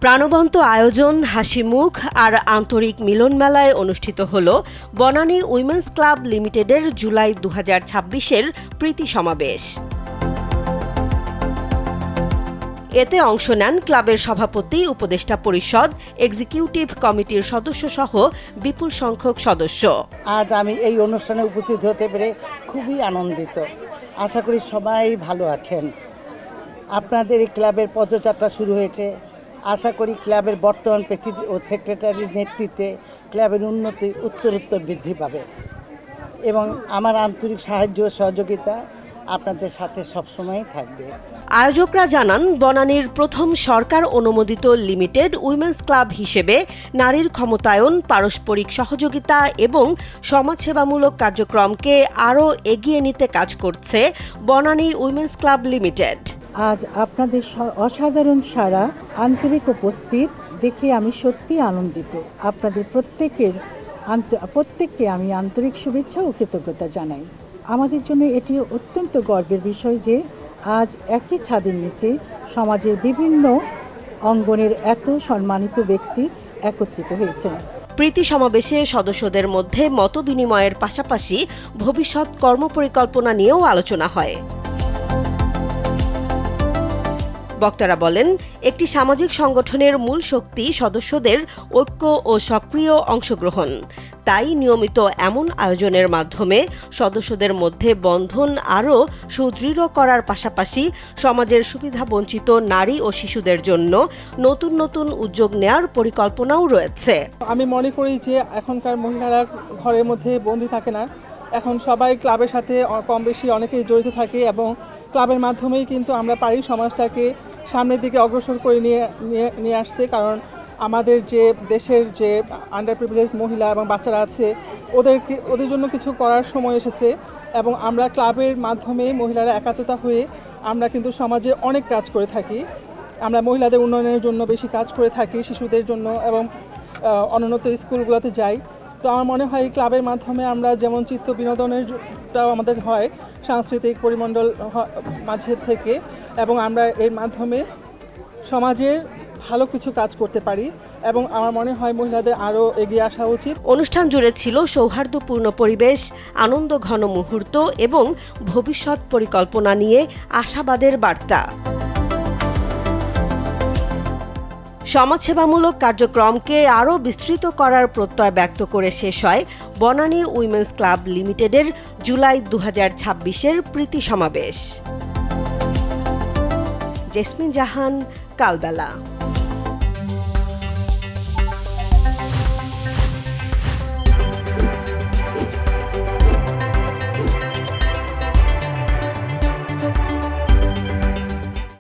প্রাণবন্ত আয়োজন, হাসিমুখ আর আন্তরিক মিলন মেলায় অনুষ্ঠিত হল বনানী উইমেন্স ক্লাব লিমিটেডের জুলাই 2026-এর প্রীতি সমাবেশ। এতে অংশ নেন ক্লাবের সভাপতি, উপদেষ্টা পরিষদ, এক্সিকিউটিভ কমিটির সদস্যসহ বিপুল সংখ্যক সদস্য। আজ আমি এই অনুষ্ঠানে উপস্থিত হতে পেরে খুবই আনন্দিত। আশা করি সবাই ভালো আছেন। আপনাদের এই ক্লাবের পদযাত্রা শুরু হয়েছে। আশা করি ক্লাবের বর্তমান প্রেসিডেন্ট ও সেক্রেটারির নেতৃত্বে ক্লাবের উন্নতি উত্তরোত্তর বৃদ্ধি পাবে এবং আমার আন্তরিক সাহায্য সহযোগিতা আপনাদের সাথে সবসময় থাকবে। আয়োজকরা জানান, বনানীর প্রথম সরকার অনুমোদিত লিমিটেড উইমেন্স ক্লাব হিসেবে নারীর ক্ষমতায়ন, পারস্পরিক সহযোগিতা এবং সমাজসেবামূলক কার্যক্রমকে আরও এগিয়ে নিতে কাজ করছে বনানী উইমেন্স ক্লাব লিমিটেড। আজ আপনাদের অসাধারণ সাড়া, আন্তরিক উপস্থিত দেখে আমি সত্যি আনন্দিত। আপনাদের প্রত্যেককে আমি আন্তরিক শুভেচ্ছা ও কৃতজ্ঞতা জানাই। আমাদের জন্য এটি অত্যন্ত গর্বের বিষয় যে আজ একই ছাদের নিচে সমাজের বিভিন্ন অঙ্গনের এত সম্মানিত ব্যক্তি একত্রিত হয়েছেন। প্রীতি সমাবেশে সদস্যদের মধ্যে মতবিনিময়ের পাশাপাশি ভবিষ্যৎ কর্মপরিকল্পনা নিয়েও আলোচনা হয়। বক্তারা বলেন, একটি সামাজিক সংগঠনের মূল শক্তি সদস্যদের ঐক্য ও সক্রিয় অংশগ্রহণ। তাই নিয়মিত এমন আয়োজনের মাধ্যমে সদস্যদের মধ্যে বন্ধন আরও সুদৃঢ় করার পাশাপাশি সমাজের সুবিধাবঞ্চিত নারী ও শিশুদের জন্য নতুন নতুন উদ্যোগ নেয়ার পরিকল্পনাও রয়েছে। আমি মনে করি যে এখনকার মহিলারা ঘরের মধ্যে বন্দী থাকে না, এখন সবাই ক্লাবের সাথে কম বেশি অনেকেই জড়িত থাকে এবং ক্লাবের মাধ্যমেই কিন্তু আমরা পারি সমাজটাকে সামনের দিকে অগ্রসর করে নিয়ে আসতে। কারণ আমাদের যে দেশের যে আন্ডার প্রিভিলেজ মহিলা এবং বাচ্চারা আছে ওদের জন্য কিছু করার সময় এসেছে এবং আমরা ক্লাবের মাধ্যমে মহিলারা একাত্মতা হয়ে আমরা কিন্তু সমাজে অনেক কাজ করে থাকি। আমরা মহিলাদের উন্নয়নের জন্য বেশি কাজ করে থাকি, শিশুদের জন্য এবং অনুন্নত স্কুলগুলোতে যাই। তো আমার মনে হয় ক্লাবের মাধ্যমে আমরা যেমন চিত্ত বিনোদনেরটাও আমাদের হয় সাংস্কৃতিক পরিমণ্ডল মাঝে থেকে, এবং আমরা এর মাধ্যমে সমাজের ভালো কিছু কাজ করতে পারি এবং আমার মনে হয় মহিলাদের আরও এগিয়ে আসা উচিত। অনুষ্ঠান জুড়ে ছিল সৌহার্দ্যপূর্ণ পরিবেশ, আনন্দ ঘন মুহূর্ত এবং ভবিষ্যৎ পরিকল্পনা নিয়ে আশাবাদের বার্তা। সমাজসেবামূলক কার্যক্রমকে আরও বিস্তৃত করার প্রত্যয় ব্যক্ত করে শেষ হয় বনানী উইমেন্স ক্লাব লিমিটেডের জুলাই 2026-এর প্রীতি সমাবেশ। জেসমিন জাহান, কালবেলা।